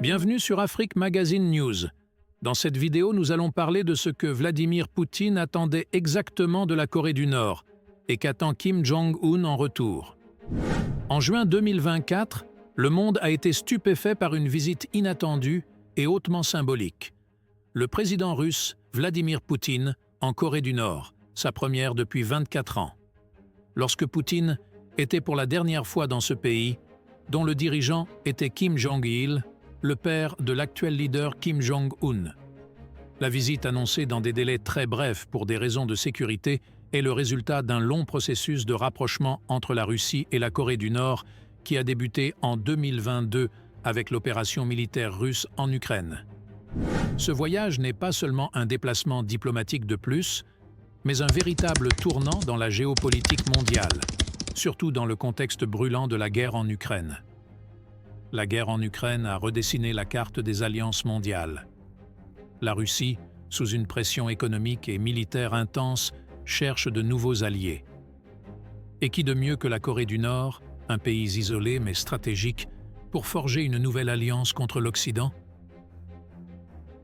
Bienvenue sur Afrique Magazine News. Dans cette vidéo, nous allons parler de ce que Vladimir Poutine attendait exactement de la Corée du Nord et qu'attend Kim Jong-un en retour. En juin 2024, le monde a été stupéfait par une visite inattendue et hautement symbolique. Le président russe Vladimir Poutine en Corée du Nord, sa première depuis 24 ans. Lorsque Poutine était pour la dernière fois dans ce pays, dont le dirigeant était Kim Jong-il, le père de l'actuel leader Kim Jong-un. La visite annoncée dans des délais très brefs pour des raisons de sécurité est le résultat d'un long processus de rapprochement entre la Russie et la Corée du Nord qui a débuté en 2022 avec l'opération militaire russe en Ukraine. Ce voyage n'est pas seulement un déplacement diplomatique de plus, mais un véritable tournant dans la géopolitique mondiale, surtout dans le contexte brûlant de la guerre en Ukraine. La guerre en Ukraine a redessiné la carte des alliances mondiales. La Russie, sous une pression économique et militaire intense, cherche de nouveaux alliés. Et qui de mieux que la Corée du Nord, un pays isolé mais stratégique, pour forger une nouvelle alliance contre l'Occident?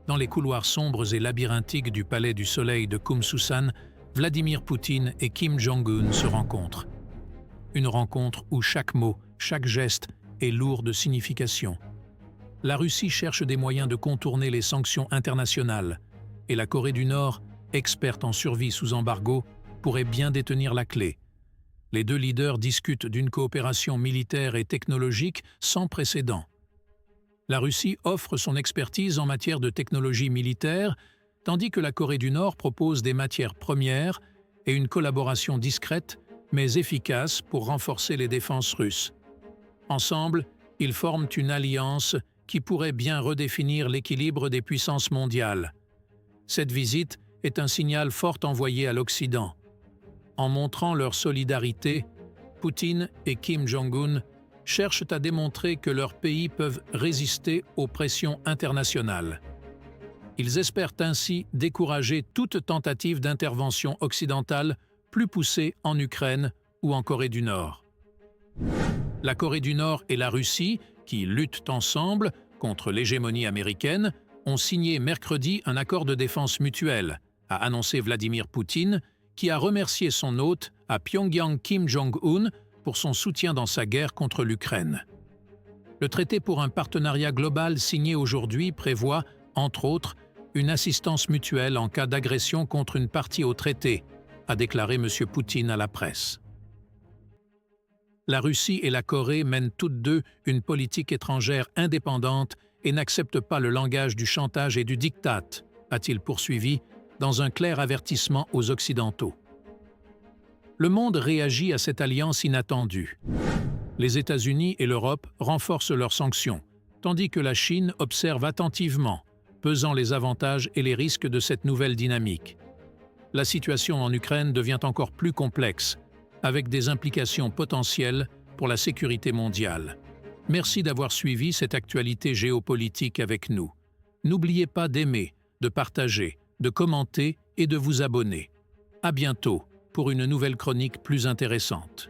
Dans les couloirs sombres et labyrinthiques du palais du Soleil de Kumsusan, Vladimir Poutine et Kim Jong-un se rencontrent. Une rencontre où chaque mot, chaque geste est lourd de signification. La Russie cherche des moyens de contourner les sanctions internationales, et la Corée du Nord, experte en survie sous embargo, pourrait bien détenir la clé. Les deux leaders discutent d'une coopération militaire et technologique sans précédent. La Russie offre son expertise en matière de technologie militaire, tandis que la Corée du Nord propose des matières premières et une collaboration discrète mais efficace pour renforcer les défenses russes. Ensemble, ils forment une alliance qui pourrait bien redéfinir l'équilibre des puissances mondiales. Cette visite est un signal fort envoyé à l'Occident. En montrant leur solidarité, Poutine et Kim Jong-un cherchent à démontrer que leurs pays peuvent résister aux pressions internationales. Ils espèrent ainsi décourager toute tentative d'intervention occidentale plus poussée en Ukraine ou en Corée du Nord. La Corée du Nord et la Russie, qui luttent ensemble contre l'hégémonie américaine, ont signé mercredi un accord de défense mutuelle, a annoncé Vladimir Poutine, qui a remercié son hôte à Pyongyang Kim Jong-un pour son soutien dans sa guerre contre l'Ukraine. Le traité pour un partenariat global signé aujourd'hui prévoit, entre autres, une assistance mutuelle en cas d'agression contre une partie au traité, a déclaré M. Poutine à la presse. La Russie et la Corée mènent toutes deux une politique étrangère indépendante et n'acceptent pas le langage du chantage et du diktat, a-t-il poursuivi, dans un clair avertissement aux Occidentaux. Le monde réagit à cette alliance inattendue. Les États-Unis et l'Europe renforcent leurs sanctions, tandis que la Chine observe attentivement, pesant les avantages et les risques de cette nouvelle dynamique. La situation en Ukraine devient encore plus complexe, avec des implications potentielles pour la sécurité mondiale. Merci d'avoir suivi cette actualité géopolitique avec nous. N'oubliez pas d'aimer, de partager, de commenter et de vous abonner. À bientôt pour une nouvelle chronique plus intéressante.